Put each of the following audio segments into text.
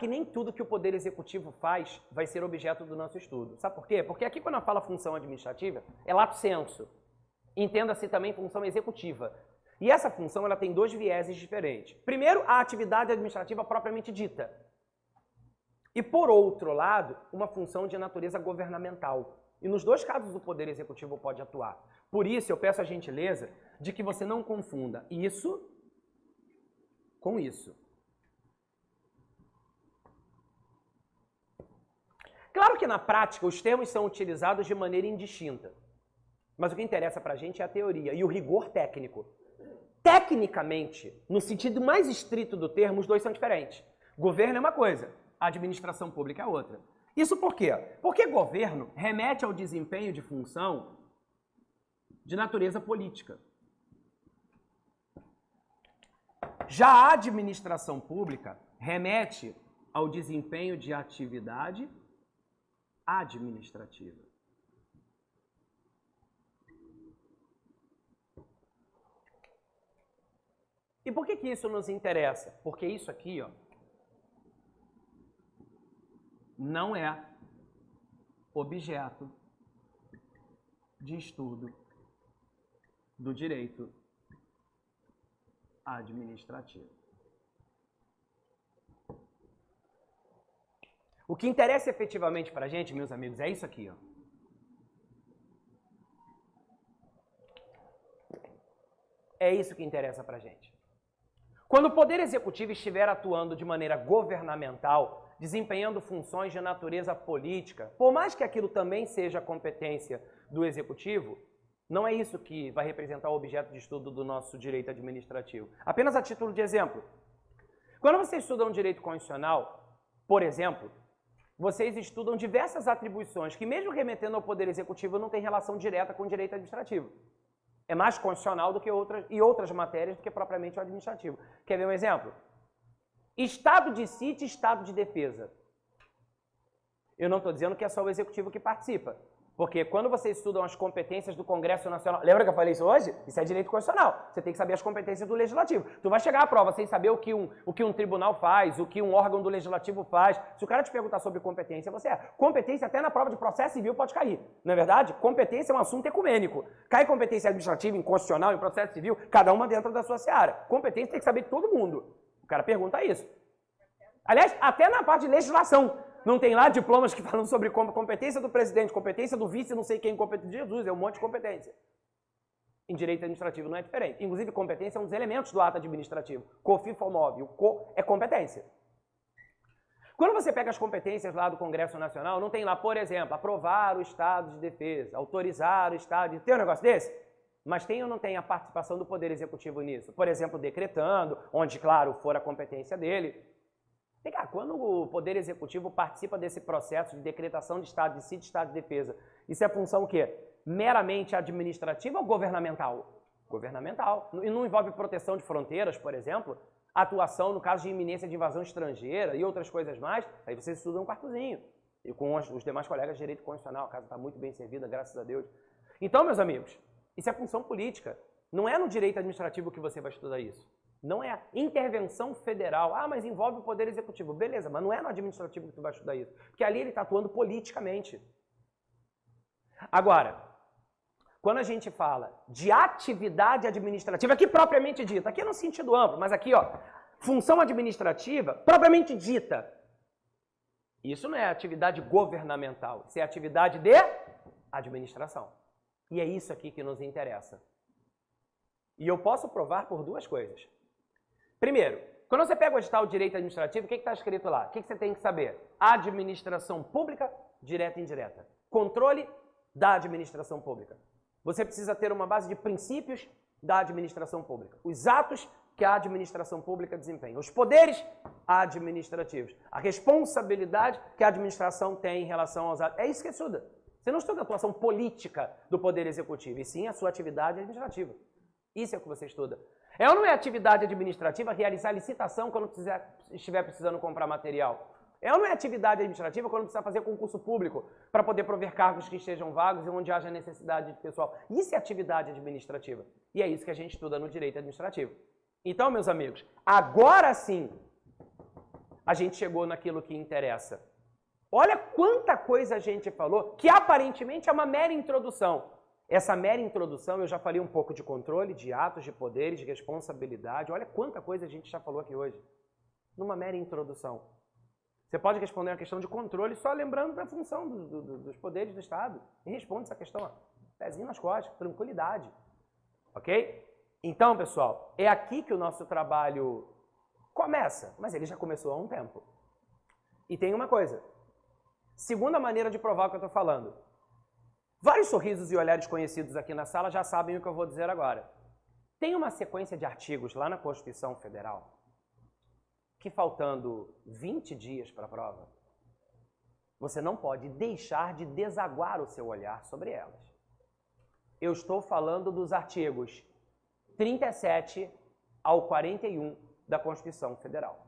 que nem tudo que o Poder Executivo faz vai ser objeto do nosso estudo. Sabe por quê? Porque aqui quando eu falo função administrativa, é lato sensu. Entenda-se também função executiva. E essa função ela tem dois vieses diferentes. Primeiro, a atividade administrativa propriamente dita. E por outro lado, uma função de natureza governamental. E nos dois casos o Poder Executivo pode atuar. Por isso eu peço a gentileza de que você não confunda isso com isso. Claro que na prática os termos são utilizados de maneira indistinta. Mas o que interessa pra gente é a teoria e o rigor técnico. Tecnicamente, no sentido mais estrito do termo, os dois são diferentes. Governo é uma coisa, a administração pública é outra. Isso por quê? Porque governo remete ao desempenho de função de natureza política. Já a administração pública remete ao desempenho de atividade administrativa. E por que isso nos interessa? Porque isso aqui, ó, não é objeto de estudo do direito administrativo. O que interessa efetivamente para a gente, meus amigos, é isso aqui, ó. É isso que interessa para a gente. Quando o Poder Executivo estiver atuando de maneira governamental, desempenhando funções de natureza política, por mais que aquilo também seja competência do Executivo, não é isso que vai representar o objeto de estudo do nosso direito administrativo. Apenas a título de exemplo. Quando vocês estudam direito constitucional, por exemplo, vocês estudam diversas atribuições que, mesmo remetendo ao Poder Executivo, não têm relação direta com o direito administrativo. É mais constitucional do que outras matérias do que propriamente o administrativo. Quer ver um exemplo? Estado de sítio e estado de defesa. Eu não estou dizendo que é só o Executivo que participa. Porque quando vocês estudam as competências do Congresso Nacional... Lembra que eu falei isso hoje? Isso é direito constitucional. Você tem que saber as competências do Legislativo. Tu vai chegar à prova sem saber o que um tribunal faz, o que um órgão do Legislativo faz. Se o cara te perguntar sobre competência, você é. Competência até na prova de processo civil pode cair. Não é verdade? Competência é um assunto ecumênico. Cai competência administrativa, em constitucional, em processo civil, cada uma dentro da sua seara. Competência tem que saber de todo mundo. O cara pergunta isso. Aliás, até na parte de legislação. Não tem lá diplomas que falam sobre competência do presidente, competência do vice, não sei quem, competência de Jesus, é um monte de competência. Em direito administrativo não é diferente. Inclusive, competência é um dos elementos do ato administrativo. Co-FIFO-MOV, o co é competência. Quando você pega as competências lá do Congresso Nacional, não tem lá, por exemplo, aprovar o estado de defesa, autorizar o estado de... Tem um negócio desse? Mas tem ou não tem a participação do Poder Executivo nisso? Por exemplo, decretando, onde, claro, for a competência dele... Vem cá, quando o Poder Executivo participa desse processo de decretação de estado de sítio e estado de defesa, isso é função o quê? Meramente administrativa ou governamental? Governamental. E não envolve proteção de fronteiras, por exemplo, atuação no caso de iminência de invasão estrangeira e outras coisas mais, aí vocês estudam um quartozinho. E com os demais colegas de direito constitucional, a casa está muito bem servida, graças a Deus. Então, meus amigos, isso é função política. Não é no direito administrativo que você vai estudar isso. Não é intervenção federal. Ah, mas envolve o Poder Executivo. Beleza, mas não é no administrativo que tu vai estudar isso. Porque ali ele está atuando politicamente. Agora, quando a gente fala de atividade administrativa, aqui propriamente dita, aqui é no sentido amplo, mas aqui, ó, função administrativa propriamente dita. Isso não é atividade governamental, isso é atividade de administração. E é isso aqui que nos interessa. E eu posso provar por duas coisas. Primeiro, quando você pega o edital de direito administrativo, o que está escrito lá? O que você tem que saber? Administração pública, direta e indireta. Controle da administração pública. Você precisa ter uma base de princípios da administração pública. Os atos que a administração pública desempenha. Os poderes administrativos. A responsabilidade que a administração tem em relação aos atos. É isso que estuda. Você não estuda a atuação política do Poder Executivo, e sim a sua atividade administrativa. Isso é o que você estuda. É ou não é atividade administrativa realizar licitação quando estiver precisando comprar material? É ou não é atividade administrativa quando precisa fazer concurso público para poder prover cargos que estejam vagos e onde haja necessidade de pessoal? Isso é atividade administrativa. E é isso que a gente estuda no direito administrativo. Então, meus amigos, agora sim, a gente chegou naquilo que interessa. Olha quanta coisa a gente falou, que aparentemente é uma mera introdução. Essa mera introdução, eu já falei um pouco de controle, de atos, de poderes, de responsabilidade. Olha quanta coisa a gente já falou aqui hoje. Numa mera introdução. Você pode responder uma questão de controle só lembrando da função dos poderes do Estado. E responde essa questão, ó, pezinho nas costas, tranquilidade. Ok? Então, pessoal, é aqui que o nosso trabalho começa. Mas ele já começou há um tempo. E tem uma coisa. Segunda maneira de provar o que eu estou falando. Vários sorrisos e olhares conhecidos aqui na sala já sabem o que eu vou dizer agora. Tem uma sequência de artigos lá na Constituição Federal que, faltando 20 dias para a prova, você não pode deixar de desaguar o seu olhar sobre elas. Eu estou falando dos artigos 37 ao 41 da Constituição Federal.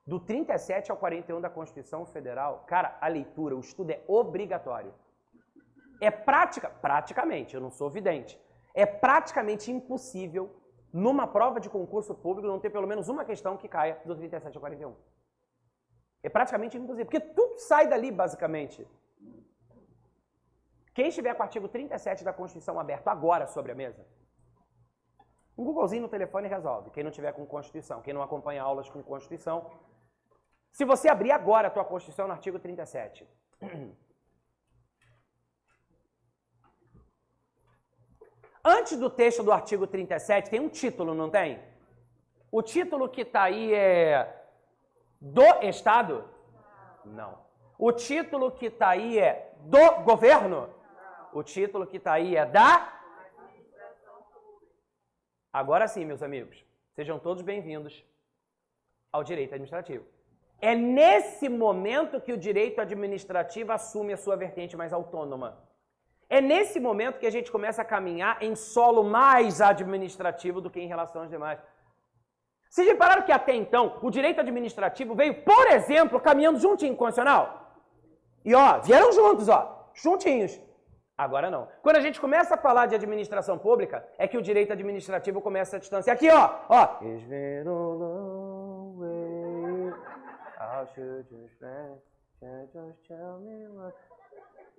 Do 37 ao 41 da Constituição Federal, cara, a leitura, o estudo é obrigatório. É praticamente, eu não sou vidente, é praticamente impossível, numa prova de concurso público, não ter pelo menos uma questão que caia do 37 ao 41. É praticamente impossível, porque tudo sai dali, basicamente. Quem estiver com o artigo 37 da Constituição aberto agora sobre a mesa, um Googlezinho no telefone resolve. Quem não tiver com Constituição, quem não acompanha aulas com Constituição. Se você abrir agora a tua Constituição no artigo 37. Antes do texto do artigo 37 tem um título, não tem? O título que está aí é do Estado? Não. O título que está aí é do governo? O título que está aí é da? Agora sim, meus amigos, sejam todos bem-vindos ao direito administrativo. É nesse momento que o direito administrativo assume a sua vertente mais autônoma. É nesse momento que a gente começa a caminhar em solo mais administrativo do que em relação aos demais. Vocês repararam que até então o direito administrativo veio, por exemplo, caminhando juntinho com o constitucional? E ó, vieram juntos, ó, juntinhos. Agora não. Quando a gente começa a falar de administração pública, é que o direito administrativo começa a distanciar. Aqui, ó.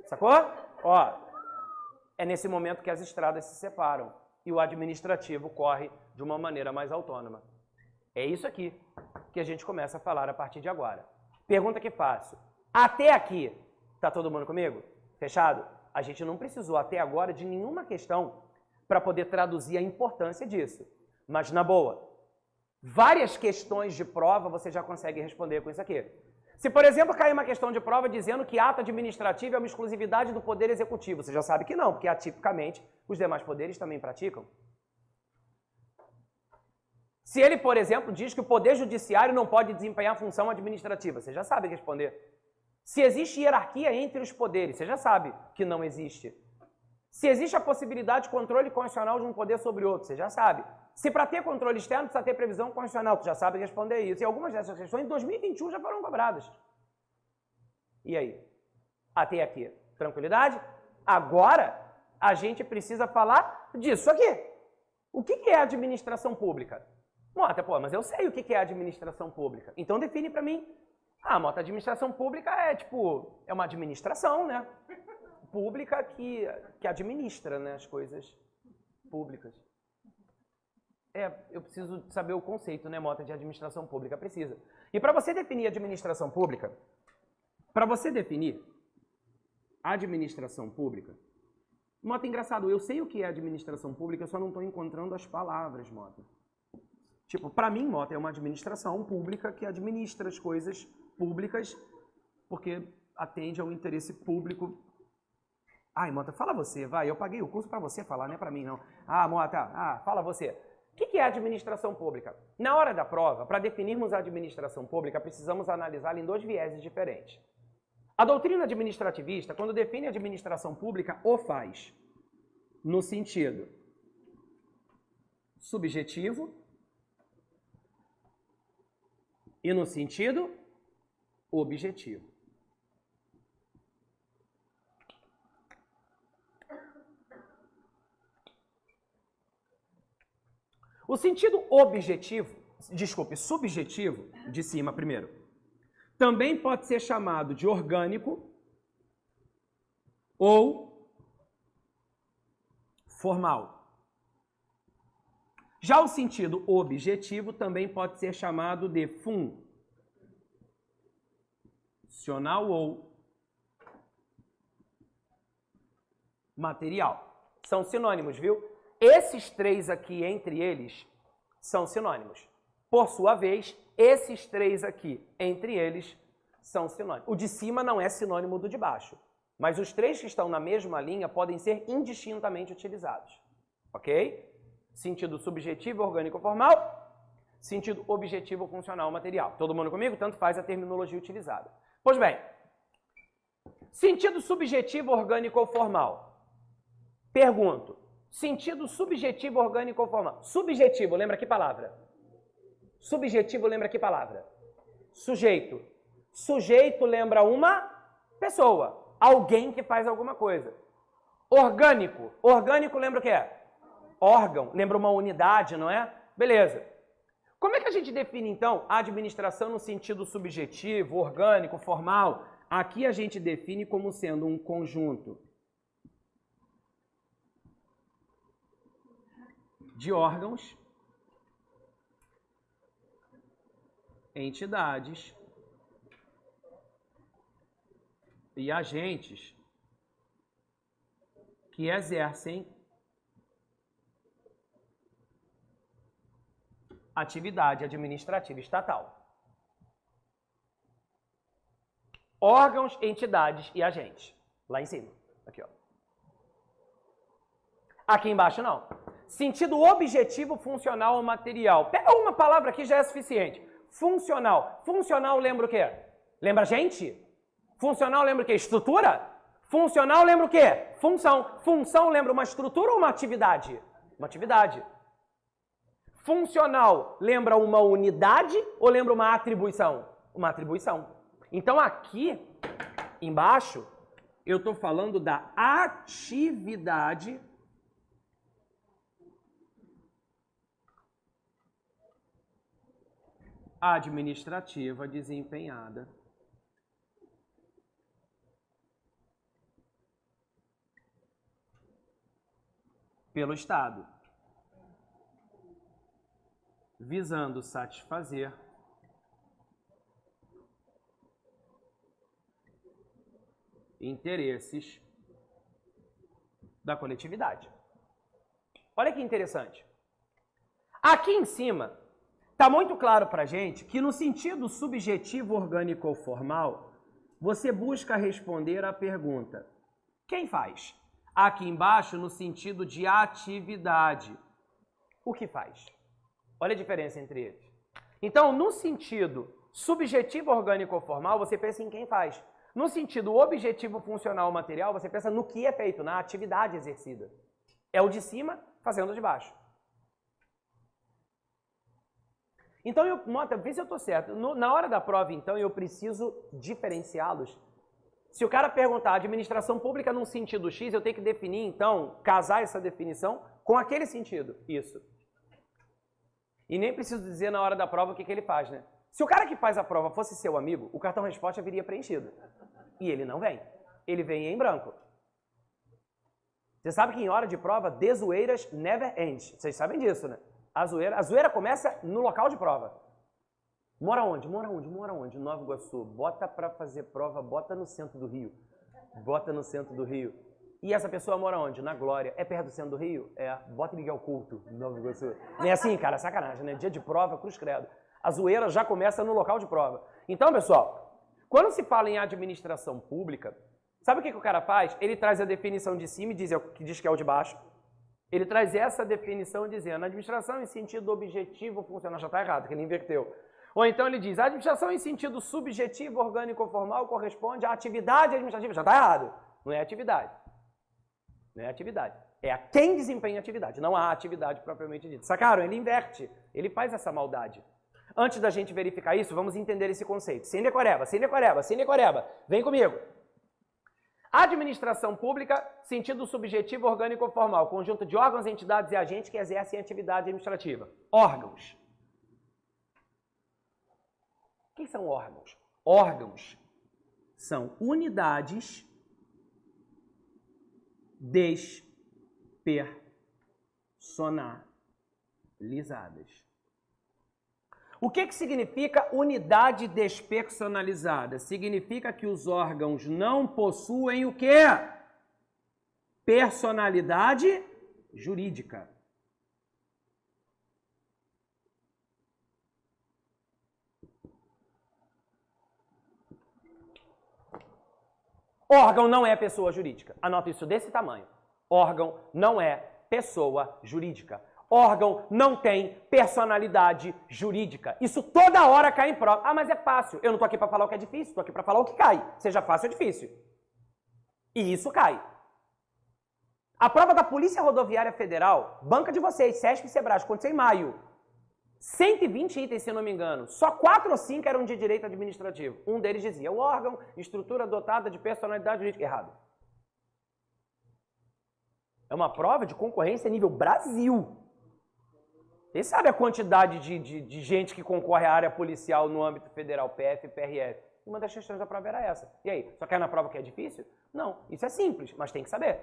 Sacou? Ó, é nesse momento que as estradas se separam e o administrativo corre de uma maneira mais autônoma. É isso aqui que a gente começa a falar a partir de agora. Pergunta que faço. Até aqui, tá todo mundo comigo? Fechado? A gente não precisou até agora de nenhuma questão para poder traduzir a importância disso. Mas, na boa, várias questões de prova você já consegue responder com isso aqui. Se, por exemplo, cair uma questão de prova dizendo que ato administrativo é uma exclusividade do Poder Executivo, você já sabe que não, porque atipicamente os demais poderes também praticam. Se ele, por exemplo, diz que o Poder Judiciário não pode desempenhar função administrativa, você já sabe responder. Se existe hierarquia entre os poderes, você já sabe que não existe. Se existe a possibilidade de controle constitucional de um poder sobre outro, você já sabe. Se para ter controle externo precisa ter previsão constitucional, você já sabe responder isso. E algumas dessas questões em 2021 já foram cobradas. E aí? Até aqui, tranquilidade? Agora, a gente precisa falar disso aqui. O que é administração pública? Mota, pô, mas eu sei o que é administração pública. Então define para mim. Ah, Mota, administração pública é uma administração, né? Pública que administra, né, as coisas públicas. Eu preciso saber o conceito, né, Mota, de administração pública, precisa. E para você definir administração pública, Mota, engraçado, eu sei o que é administração pública, eu só não estou encontrando as palavras, Mota. Tipo, para mim, Mota, é uma administração pública que administra as coisas públicas porque atende ao interesse público. Ai, Mota, fala você, vai. Eu paguei o curso para você falar, não é para mim, não. Ah, Mota, fala você. O que é administração pública? Na hora da prova, para definirmos a administração pública, precisamos analisá-la em dois vieses diferentes. A doutrina administrativista, quando define a administração pública, o faz no sentido subjetivo e no sentido objetivo. O sentido objetivo subjetivo, de cima primeiro, também pode ser chamado de orgânico ou formal. Já o sentido objetivo também pode ser chamado de funcional ou material. São sinônimos, viu? Esses três aqui, entre eles, são sinônimos. Por sua vez, esses três aqui, entre eles, são sinônimos. O de cima não é sinônimo do de baixo, mas os três que estão na mesma linha podem ser indistintamente utilizados. Ok? Sentido subjetivo, orgânico, formal. Sentido objetivo, funcional, material. Todo mundo comigo? Tanto faz a terminologia utilizada. Pois bem, sentido subjetivo, orgânico ou formal. Pergunto, sentido subjetivo, orgânico ou formal. Subjetivo, lembra que palavra? Subjetivo, lembra que palavra? Sujeito. Sujeito lembra uma pessoa, alguém que faz alguma coisa. Orgânico. Orgânico lembra o que é? Órgão. Lembra uma unidade, não é? Beleza. Como é que a gente define, então, a administração no sentido subjetivo, orgânico, formal? Aqui a gente define como sendo um conjunto de órgãos, entidades e agentes que exercem atividade administrativa estatal. Órgãos, entidades e agentes. Lá em cima. Aqui, ó. Aqui embaixo, não. Sentido objetivo, funcional ou material. Pega uma palavra aqui, já é suficiente. Funcional. Funcional lembra o quê? Lembra gente? Funcional lembra o quê? Estrutura? Funcional lembra o quê? Função. Função lembra uma estrutura ou uma atividade? Uma atividade. Funcional lembra uma unidade ou lembra uma atribuição? Uma atribuição. Então aqui embaixo eu estou falando da atividade administrativa desempenhada pelo Estado, visando satisfazer interesses da coletividade. Olha que interessante. Aqui em cima, está muito claro para a gente que no sentido subjetivo, orgânico ou formal, você busca responder à pergunta: quem faz? Aqui embaixo, no sentido de atividade, o que faz? Olha a diferença entre eles. Então, no sentido subjetivo, orgânico ou formal, você pensa em quem faz. No sentido objetivo, funcional ou material, você pensa no que é feito, na atividade exercida. É o de cima fazendo o de baixo. Então, Mota, vê se eu estou certo. Na hora da prova, então, eu preciso diferenciá-los. Se o cara perguntar administração pública num sentido X, eu tenho que definir, então, casar essa definição com aquele sentido. Isso. E nem preciso dizer na hora da prova o que ele faz, né? Se o cara que faz a prova fosse seu amigo, o cartão resposta viria preenchido. E ele não vem. Ele vem em branco. Você sabe que em hora de prova, de zoeiras never ends. Vocês sabem disso, né? A zoeira começa no local de prova. Mora onde? Mora onde? Mora onde? Nova Iguaçu. Bota pra fazer prova, bota no centro do Rio. Bota no centro do Rio. E essa pessoa mora onde? Na Glória. É perto do centro do Rio? É. Bota em Miguel Couto, Nova Iguaçu. Não é assim, cara, sacanagem, né? Dia de prova, cruz credo. A zoeira já começa no local de prova. Então, pessoal, quando se fala em administração pública, sabe o que o cara faz? Ele traz a definição de cima e diz que é o de baixo. Ele traz essa definição dizendo administração em sentido objetivo funcional. Já está errado, que ele inverteu. Ou então ele diz, a administração em sentido subjetivo, orgânico ou formal corresponde à atividade administrativa. Já está errado. Não é atividade. Não é atividade. É a quem desempenha a atividade, não a atividade propriamente dita. Sacaram? Ele inverte. Ele faz essa maldade. Antes da gente verificar isso, vamos entender esse conceito. Sem decoreba, sem decoreba, sem decoreba. Vem comigo. Administração pública, sentido subjetivo, orgânico ou formal. Conjunto de órgãos, entidades e agentes que exercem atividade administrativa. Órgãos. que são órgãos? Órgãos são unidades despersonalizadas. O que significa unidade despersonalizada? Significa que os órgãos não possuem o quê? Personalidade jurídica. Órgão não é pessoa jurídica. Anota isso desse tamanho. Órgão não é pessoa jurídica. Órgão não tem personalidade jurídica. Isso toda hora cai em prova. Ah, mas é fácil. Eu não tô aqui para falar o que é difícil, tô aqui para falar o que cai. Seja fácil ou difícil. E isso cai. A prova da Polícia Rodoviária Federal, banca de vocês, SESP e Sebrasco, aconteceu em maio. 120 itens, se não me engano. Só 4 ou 5 eram de direito administrativo. Um deles dizia, o órgão, estrutura dotada de personalidade jurídica. Errado. É uma prova de concorrência nível Brasil. Vocês sabem a quantidade de gente que concorre à área policial no âmbito federal, PF e PRF? Uma das questões da prova era essa. E aí, só cai na prova que é difícil? Não, isso é simples, mas tem que saber.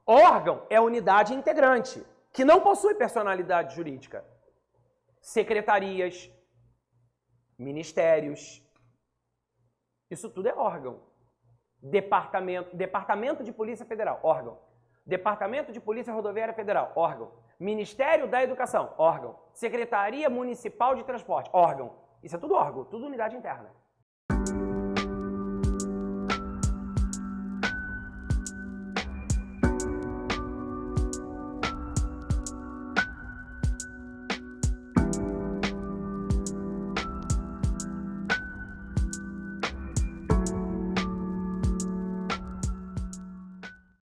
Órgão é unidade integrante, que não possui personalidade jurídica. Secretarias, ministérios, isso tudo é órgão. Departamento de Polícia Federal, órgão. Departamento de Polícia Rodoviária Federal, órgão. Ministério da Educação, órgão. Secretaria Municipal de Transporte, órgão. Isso é tudo órgão, tudo unidade interna.